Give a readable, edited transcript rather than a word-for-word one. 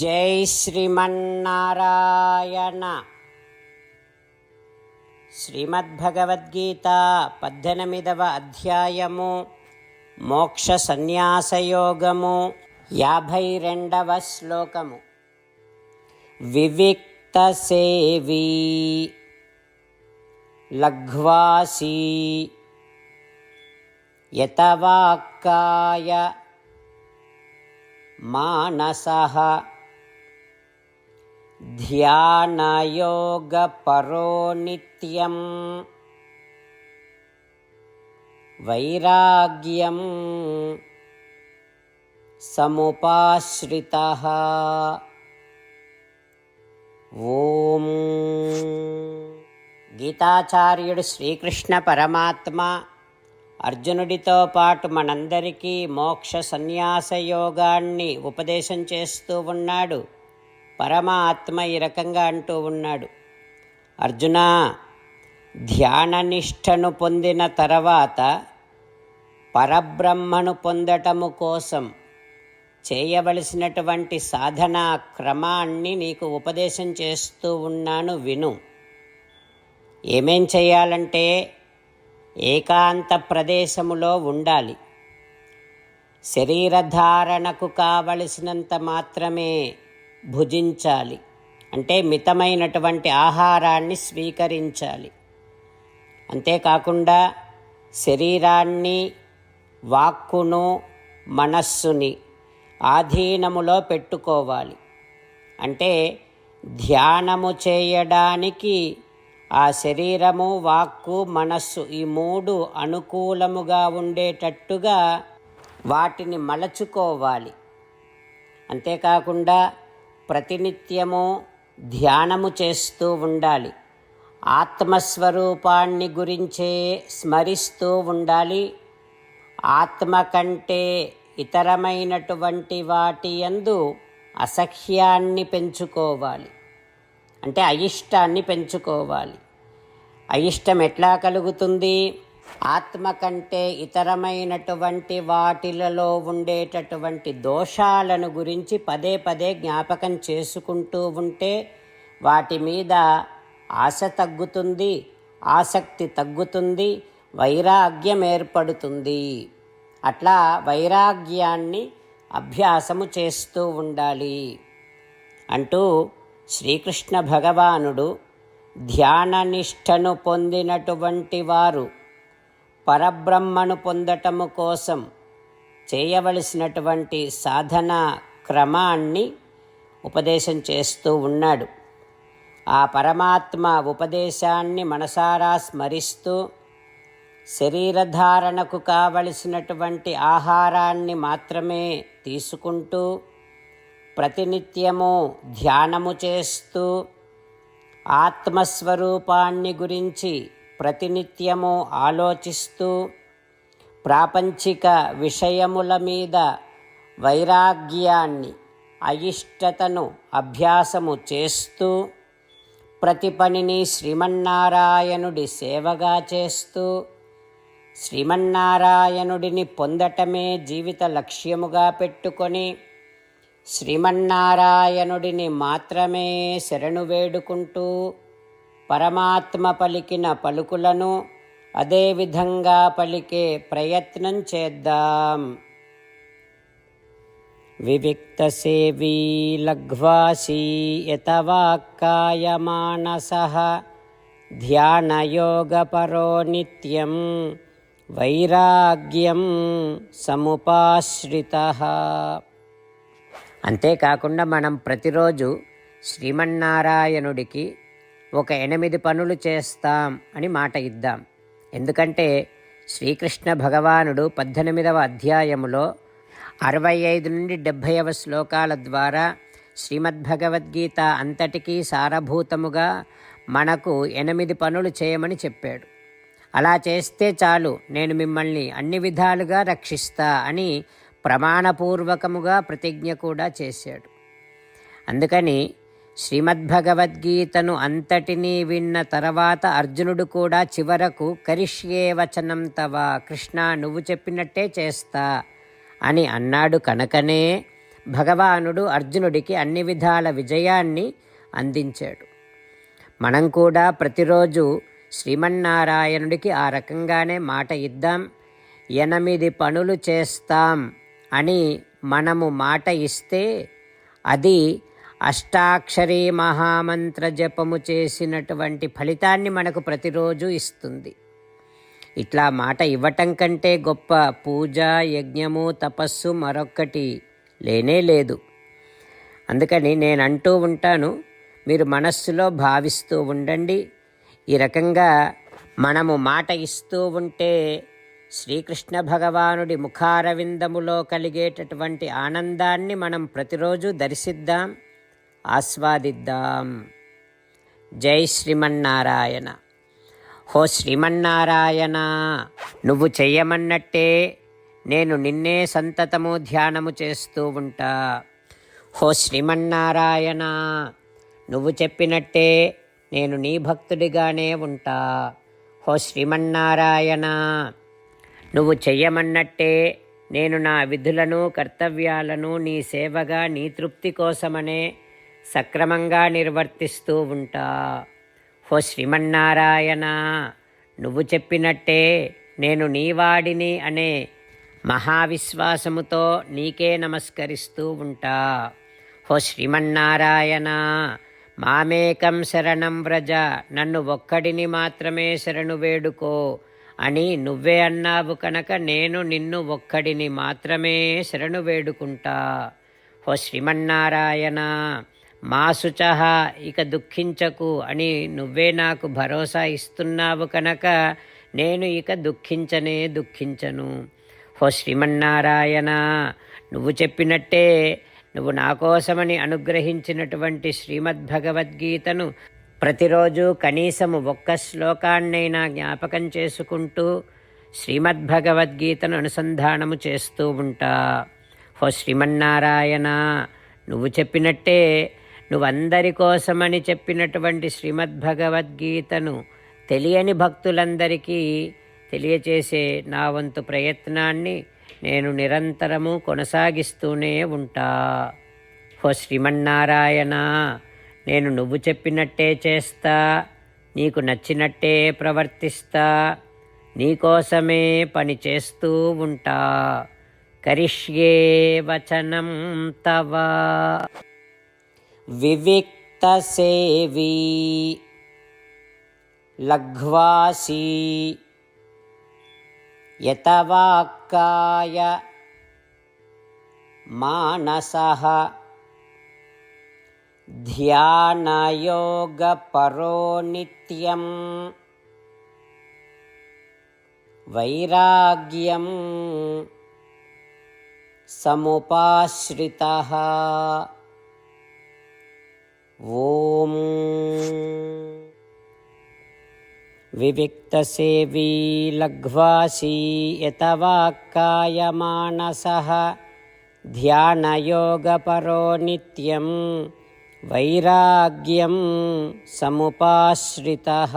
జై శ్రీమన్నారాయణ. శ్రీమద్భగవద్గీత 18వ అధ్యాయము మోక్ష సన్యాసయోగము 52వ శ్లోకము. వివిక్త సేవీ లఘ్వాసీ యతవాక్కాయ మానసః ధ్యానయోగపరో నిత్యం వైరాగ్యం సముపాశ్రితః. ఓం. గీతాచార్యుడు శ్రీకృష్ణ పరమాత్మ అర్జునుడితో పాటు మనందరికీ మోక్ష సన్యాస యోగాన్ని ఉపదేశం చేస్తూ ఉన్నాడు. పరమాత్మ ఈ రకంగా అంటూ ఉన్నాడు, అర్జున, ధ్యాననిష్టను పొందిన తర్వాత పరబ్రహ్మను పొందటము కోసం చేయవలసినటువంటి సాధనా క్రమాన్ని నీకు ఉపదేశం చేస్తూ ఉన్నాను, విను. ఏమేం చేయాలంటే ఏకాంత ప్రదేశములో ఉండాలి. శరీరధారణకు కావలసినంత మాత్రమే భుజించాలి, అంటే మితమైనటువంటి ఆహారాన్ని స్వీకరించాలి. అంతేకాకుండా శరీరాన్ని, వాక్కును, మనస్సుని ఆధీనములో పెట్టుకోవాలి. అంటే ధ్యానము చేయడానికి ఆ శరీరము, వాక్కు, మనస్సు ఈ మూడు అనుకూలముగా ఉండేటట్టుగా వాటిని మలచుకోవాలి. అంతేకాకుండా ప్రతినిత్యము ధ్యానము చేస్తూ ఉండాలి. ఆత్మస్వరూపాన్ని గురించే స్మరిస్తూ ఉండాలి. ఆత్మ కంటే ఇతరమైనటువంటి వాటి యందు అసహ్యాన్ని పెంచుకోవాలి, అంటే అయిష్టాన్ని పెంచుకోవాలి. అయిష్టం ఎట్లా కలుగుతుంది? ఆత్మ కంటే ఇతరమైనటువంటి వాటిలలో ఉండేటటువంటి దోషాలను గురించి పదే పదే జ్ఞాపకం చేసుకుంటూ ఉంటే వాటి మీద ఆశ తగ్గుతుంది, ఆసక్తి తగ్గుతుంది, వైరాగ్యం ఏర్పడుతుంది. అట్లా వైరాగ్యాన్ని అభ్యాసము చేస్తూ ఉండాలి అంటూ శ్రీకృష్ణ భగవానుడు ధ్యాననిష్టను పొందినటువంటి వారు పరబ్రహ్మను పొందటము కోసం చేయవలసినటువంటి సాధనా క్రమాన్ని ఉపదేశం చేస్తూ ఉన్నాడు. ఆ పరమాత్మ ఉపదేశాన్ని మనసారా స్మరిస్తూ శరీరధారణకు కావలసినటువంటి ఆహారాన్ని మాత్రమే తీసుకుంటూ ప్రతినిత్యము ధ్యానము చేస్తూ ఆత్మస్వరూపాన్ని గురించి ప్రతినిత్యము ఆలోచిస్తూ ప్రాపంచిక విషయముల మీద వైరాగ్యాన్ని, అయిష్టతను అభ్యాసము చేస్తూ ప్రతి పనిని శ్రీమన్నారాయణుడి సేవగా చేస్తూ శ్రీమన్నారాయణుడిని పొందటమే జీవిత లక్ష్యముగా పెట్టుకొని శ్రీమన్నారాయణుడిని మాత్రమే శరణు వేడుకుంటూ పరమాత్మ పలికిన పలుకులను అదేవిధంగా పలికే ప్రయత్నం చేద్దాం. వివిక్త సేవీ లఘ్వాసీ యతవాక్కాయ మానసః ధ్యానయోగపరో నిత్యం వైరాగ్యం సముపాశ్రితః. అంతేకాకుండా మనం ప్రతిరోజు శ్రీమన్నారాయణుడికి ఒక 8 పనులు చేస్తాం అని మాట ఇద్దాం. ఎందుకంటే శ్రీకృష్ణ భగవానుడు 18వ అధ్యాయములో 65 నుండి 70వ శ్లోకాల ద్వారా శ్రీమద్భగవద్గీత అంతటికీ సారభూతముగా మనకు 8 పనులు చేయమని చెప్పాడు. అలా చేస్తే చాలు, నేను మిమ్మల్ని అన్ని విధాలుగా రక్షిస్తా అని ప్రమాణపూర్వకముగా ప్రతిజ్ఞ కూడా చేశాడు. అందుకని శ్రీమద్భగవద్గీతను అంతటినీ విన్న తర్వాత అర్జునుడు కూడా చివరకు కరిష్యే వచనం తవ, కృష్ణ నువ్వు చెప్పినట్టే చేస్తా అని అన్నాడు. కనుకనే భగవానుడు అర్జునుడికి అన్ని విధాల విజయాన్ని అందించాడు. మనం కూడా ప్రతిరోజు శ్రీమన్నారాయణుడికి ఆ రకంగానే మాట ఇద్దాం. 8 పనులు చేస్తాం అని మనము మాట ఇస్తే అది అష్టాక్షరీ మహామంత్ర జపము చేసినటువంటి ఫలితాన్ని మనకు ప్రతిరోజు ఇస్తుంది. ఇట్లా మాట ఇవ్వటం కంటే గొప్ప పూజ, యజ్ఞము, తపస్సు మరొక్కటి లేనే లేదు. అందుకని నేను అంటూ ఉంటాను, మీరు మనస్సులో భావిస్తూ ఉండండి. ఈ రకంగా మనము మాట ఇస్తూ ఉంటే శ్రీకృష్ణ భగవానుడి ముఖారవిందములో కలిగేటటువంటి ఆనందాన్ని మనం ప్రతిరోజు దర్శిద్దాం, ఆస్వాదిద్దాం. జై శ్రీమన్నారాయణ. హో శ్రీమన్నారాయణ, నువ్వు చెయ్యమన్నట్టే నేను నిన్నే సంతతము ధ్యానము చేస్తూ ఉంటా. హో శ్రీమన్నారాయణ, నువ్వు చెప్పినట్టే నేను నీ భక్తుడిగానే ఉంటా. హో శ్రీమన్నారాయణ, నువ్వు చెయ్యమన్నట్టే నేను నా విధులను, కర్తవ్యాలను నీ సేవగా, నీ తృప్తి కోసమనే సక్రమంగా నిర్వర్తిస్తూ ఉంటా. హో శ్రీమన్నారాయణ, నువ్వు చెప్పినట్టే నేను నీవాడిని అనే మహావిశ్వాసముతో నీకే నమస్కరిస్తూ ఉంటా. హో శ్రీమన్నారాయణ, మామేకం శరణం వ్రజ, నన్ను ఒక్కడిని మాత్రమే శరణు వేడుకో అని నువ్వే అన్నావు కనుక నేను నిన్ను ఒక్కడిని మాత్రమే శరణు వేడుకుంటా. హో శ్రీమన్నారాయణ, మా శుచః, ఇక దుఃఖించకు అని నువ్వే నాకు భరోసా ఇస్తున్నావు కనుక నేను ఇక దుఃఖించను. హో శ్రీమన్నారాయణ, నువ్వు చెప్పినట్టే నువ్వు నా కోసమని అనుగ్రహించినటువంటి శ్రీమద్భగవద్గీతను ప్రతిరోజు కనీసము ఒక్క శ్లోకాన్నైనా జ్ఞాపకం చేసుకుంటూ శ్రీమద్భగవద్గీతను అనుసంధానము చేస్తూ ఉంటా. హో శ్రీమన్నారాయణ, నువ్వు చెప్పినట్టే నువ్వందరి కోసమని చెప్పినటువంటి శ్రీమద్భగవద్గీతను తెలియని భక్తులందరికీ తెలియచేసే నా వంతు ప్రయత్నాన్ని నేను నిరంతరము కొనసాగిస్తూనే ఉంటా. హో శ్రీమన్నారాయణ, నేను నువ్వు చెప్పినట్టే చేస్తా, నీకు నచ్చినట్టే ప్రవర్తిస్తా, నీకోసమే పని చేస్తూ ఉంటా. కరిష్యే వచనం తవ. వివిక్త సేవీ లఘ్వాసీ యతవాక్కాయ మానసః ధ్యానయోగపరో నిత్యం వైరాగ్యం సముపాశ్రితః. ఓం వివిక్తసేవీ లఘ్వాసీ యతవాక్కాయ మానసః ధ్యానయోగపరో నిత్యం వైరాగ్యం సముపాశ్రితః.